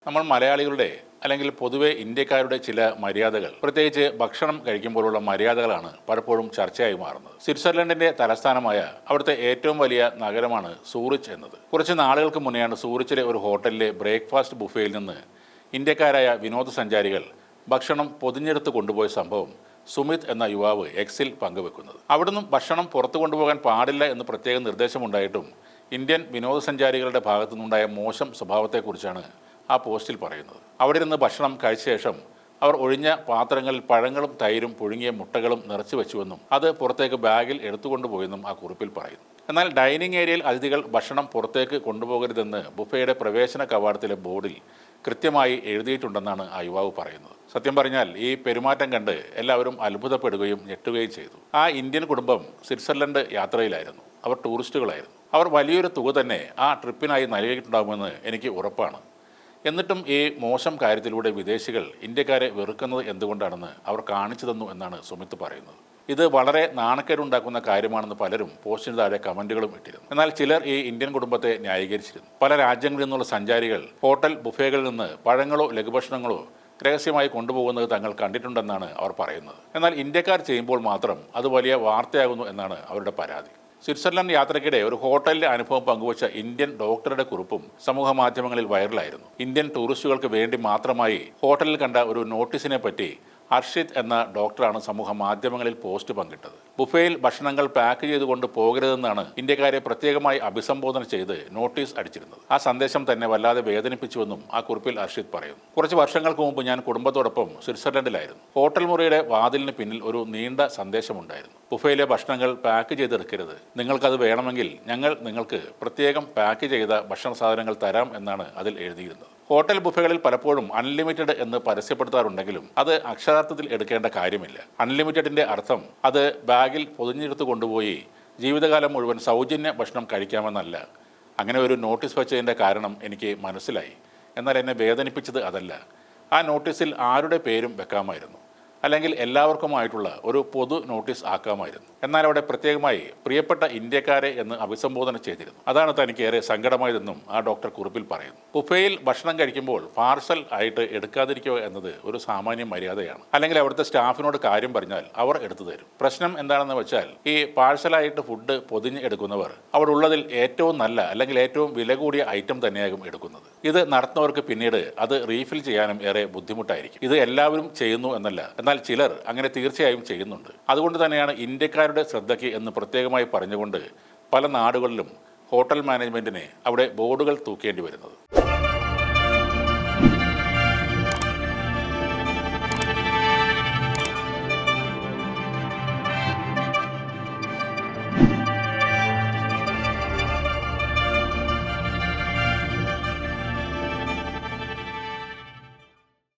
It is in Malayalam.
നമ്മൾ മലയാളികളുടെ അല്ലെങ്കിൽ പൊതുവെ ഇന്ത്യക്കാരുടെ ചില മര്യാദകൾ, പ്രത്യേകിച്ച് ഭക്ഷണം കഴിക്കുമ്പോഴുള്ള മര്യാദകളാണ് പലപ്പോഴും ചർച്ചയായി മാറുന്നത്. സ്വിറ്റ്സർലൻഡിന്റെ തലസ്ഥാനമായ അവിടുത്തെ ഏറ്റവും വലിയ നഗരമാണ് സൂറിച്ച് എന്നത്. കുറച്ച് നാളുകൾക്ക് മുന്നെയാണ് സൂറിച്ചിലെ ഒരു ഹോട്ടലിലെ ബ്രേക്ക്ഫാസ്റ്റ് ബുഫേയിൽ നിന്ന് ഇന്ത്യക്കാരായ വിനോദസഞ്ചാരികൾ ഭക്ഷണം പൊതിഞ്ഞെടുത്ത് കൊണ്ടുപോയ സംഭവം സുമിത് എന്ന യുവാവ് എക്സിൽ പങ്കുവെക്കുന്നത്. അവിടുന്ന് ഭക്ഷണം പുറത്തു കൊണ്ടുപോകാൻ പാടില്ല എന്ന് പ്രത്യേക നിർദ്ദേശമുണ്ടായിട്ടും ഇന്ത്യൻ വിനോദസഞ്ചാരികളുടെ ഭാഗത്തു നിന്നുണ്ടായ മോശം സ്വഭാവത്തെക്കുറിച്ചാണ് ആ പോസ്റ്റിൽ പറയുന്നത്. അവിടെ നിന്ന് ഭക്ഷണം കഴിച്ച ശേഷം അവർ ഒഴിഞ്ഞ പാത്രങ്ങളിൽ പഴങ്ങളും തൈരും പുഴുങ്ങിയ മുട്ടകളും നിറച്ചു വെച്ചുവെന്നും അത് പുറത്തേക്ക് ബാഗിൽ എടുത്തുകൊണ്ടുപോയെന്നും ആ കുറിപ്പിൽ പറയുന്നു. എന്നാൽ ഡൈനിങ് ഏരിയയിൽ അതിഥികൾ ഭക്ഷണം പുറത്തേക്ക് കൊണ്ടുപോകരുതെന്ന് ബുഫയുടെ പ്രവേശന കവാടത്തിലെ ബോർഡിൽ കൃത്യമായി എഴുതിയിട്ടുണ്ടെന്നാണ് ആ യുവാവ് പറയുന്നത്. സത്യം പറഞ്ഞാൽ ഈ പെരുമാറ്റം കണ്ട് എല്ലാവരും അത്ഭുതപ്പെടുകയും ഞെട്ടുകയും ചെയ്തു. ആ ഇന്ത്യൻ കുടുംബം സ്വിറ്റ്സർലൻഡ് യാത്രയിലായിരുന്നു. അവർ ടൂറിസ്റ്റുകളായിരുന്നു. അവർ വലിയൊരു തുക തന്നെ ആ ട്രിപ്പിനായി നൽകിയിട്ടുണ്ടാകുമെന്ന് എനിക്ക് ഉറപ്പാണ്. എന്നിട്ടും ഈ മോശം കാര്യത്തിലൂടെ വിദേശികൾ ഇന്ത്യക്കാരെ വെറുക്കുന്നത് എന്തുകൊണ്ടാണെന്ന് അവർ കാണിച്ചു തന്നു എന്നാണ് സുമിത്ത് പറയുന്നത്. ഇത് വളരെ നാണക്കേടുണ്ടാക്കുന്ന കാര്യമാണെന്ന് പലരും പോസ്റ്റിന് താഴെ കമന്റുകളും ഇട്ടിരുന്നു. എന്നാൽ ചിലർ ഈ ഇന്ത്യൻ കുടുംബത്തെ ന്യായീകരിച്ചിരുന്നു. പല രാജ്യങ്ങളിൽ നിന്നുള്ള സഞ്ചാരികൾ ഹോട്ടൽ ബുഫേകളിൽ നിന്ന് പഴങ്ങളോ ലഘുഭക്ഷണങ്ങളോ രഹസ്യമായി കൊണ്ടുപോകുന്നത് തങ്ങൾ കണ്ടിട്ടുണ്ടെന്നാണ് അവർ പറയുന്നത്. എന്നാൽ ഇന്ത്യക്കാർ ചെയ്യുമ്പോൾ മാത്രം അത് വലിയ വാർത്തയാകുന്നു എന്നാണ് അവരുടെ പരാതി. സ്വിറ്റ്സർലൻഡ് യാത്രയ്ക്കിടെ ഒരു ഹോട്ടലിലെ അനുഭവം പങ്കുവച്ച ഇന്ത്യൻ ഡോക്ടറുടെ കുറിപ്പും സമൂഹ മാധ്യമങ്ങളിൽ വൈറലായിരുന്നു. ഇന്ത്യൻ ടൂറിസ്റ്റുകൾക്ക് വേണ്ടി മാത്രമായി ഹോട്ടലിൽ കണ്ട ഒരു നോട്ടീസിനെ പറ്റി അർഷിത് എന്ന ഡോക്ടറാണ് സമൂഹ മാധ്യമങ്ങളിൽ പോസ്റ്റ് പങ്കിട്ടത്. ബുഫേയിൽ ഭക്ഷണങ്ങൾ പാക്ക് ചെയ്തുകൊണ്ട് പോകരുതെന്നാണ് ഇന്ത്യക്കാരെ പ്രത്യേകമായി അഭിസംബോധന ചെയ്ത് നോട്ടീസ് അടിച്ചിരുന്നത്. ആ സന്ദേശം തന്നെ വല്ലാതെ വേദനിപ്പിച്ചുവെന്നും ആ കുറിപ്പിൽ അർഷിത് പറയുന്നു. കുറച്ച് വർഷങ്ങൾക്ക് മുമ്പ് ഞാൻ കുടുംബത്തോടൊപ്പം സ്വിറ്റ്സർലൻഡിലായിരുന്നു. ഹോട്ടൽ മുറിയുടെ വാതിലിന് പിന്നിൽ ഒരു നീണ്ട സന്ദേശമുണ്ടായിരുന്നു. ബുഫേയിലെ ഭക്ഷണങ്ങൾ പാക്ക് ചെയ്തെടുക്കരുത്. നിങ്ങൾക്കത് വേണമെങ്കിൽ ഞങ്ങൾ നിങ്ങൾക്ക് പ്രത്യേകം പാക്ക് ചെയ്ത ഭക്ഷണ സാധനങ്ങൾ തരാം എന്നാണ് അതിൽ എഴുതിയിരുന്നത്. ഹോട്ടൽ ബുഫേകളിൽ പലപ്പോഴും അൺലിമിറ്റഡ് എന്ന് പരസ്യപ്പെടുത്താറുണ്ടെങ്കിലും അത് അക്ഷരാർത്ഥത്തിൽ എടുക്കേണ്ട കാര്യമില്ല. അൺലിമിറ്റഡിന്റെ അർത്ഥം അത് ബാഗിൽ പൊതിഞ്ഞെടുത്ത് കൊണ്ടുപോയി ജീവിതകാലം മുഴുവൻ സൗജന്യ ഭക്ഷണം കഴിക്കാമെന്നല്ല. അങ്ങനെ ഒരു നോട്ടീസ് വെച്ചതിൻ്റെ കാരണം എനിക്ക് മനസ്സിലായി. എന്നാൽ എന്നെ വേദനിപ്പിച്ചത് അതല്ല. ആ നോട്ടീസിൽ ആരുടെ പേരും വെക്കാമായിരുന്നു, അല്ലെങ്കിൽ എല്ലാവർക്കുമായിട്ടുള്ള ഒരു പൊതു നോട്ടീസ് ആക്കാമായിരുന്നു. എന്നാൽ അവിടെ പ്രത്യേകമായി പ്രിയപ്പെട്ട ഇന്ത്യക്കാരെ എന്ന് അഭിസംബോധന ചെയ്തിരുന്നു. അതാണ് തനിക്ക് ഏറെ സങ്കടമായതെന്നും ആ ഡോക്ടർ കുറിപ്പിൽ പറയുന്നു. ബുഫേയിൽ ഭക്ഷണം കഴിക്കുമ്പോൾ പാർസൽ ആയിട്ട് എടുക്കാതിരിക്കുക എന്നത് ഒരു സാമാന്യ മര്യാദയാണ്. അല്ലെങ്കിൽ അവിടുത്തെ സ്റ്റാഫിനോട് കാര്യം പറഞ്ഞാൽ അവർ എടുത്തു തരും. പ്രശ്നം എന്താണെന്ന് വെച്ചാൽ ഈ പാഴ്സലായിട്ട് ഫുഡ് പൊതിഞ്ഞ് എടുക്കുന്നവർ അവിടെ ഉള്ളതിൽ ഏറ്റവും നല്ല അല്ലെങ്കിൽ ഏറ്റവും വില കൂടിയ ഐറ്റം തന്നെയാകും എടുക്കുന്നത്. ഇത് നടത്തുന്നവർക്ക് പിന്നീട് അത് റീഫിൽ ചെയ്യാനും ഏറെ ബുദ്ധിമുട്ടായിരിക്കും. ഇത് എല്ലാവരും ചെയ്യുന്നു എന്നല്ല, എന്നാൽ ചിലർ അങ്ങനെ തീർച്ചയായും ചെയ്യുന്നുണ്ട്. അതുകൊണ്ട് തന്നെയാണ് ഇന്ത്യക്കാരുടെ ശ്രദ്ധയ്ക്ക് എന്ന് പ്രത്യേകമായി പറഞ്ഞുകൊണ്ട് പല നാടുകളിലും ഹോട്ടൽ മാനേജ്മെന്റിന് അവിടെ ബോർഡുകൾ തൂക്കേണ്ടി വരുന്നത്.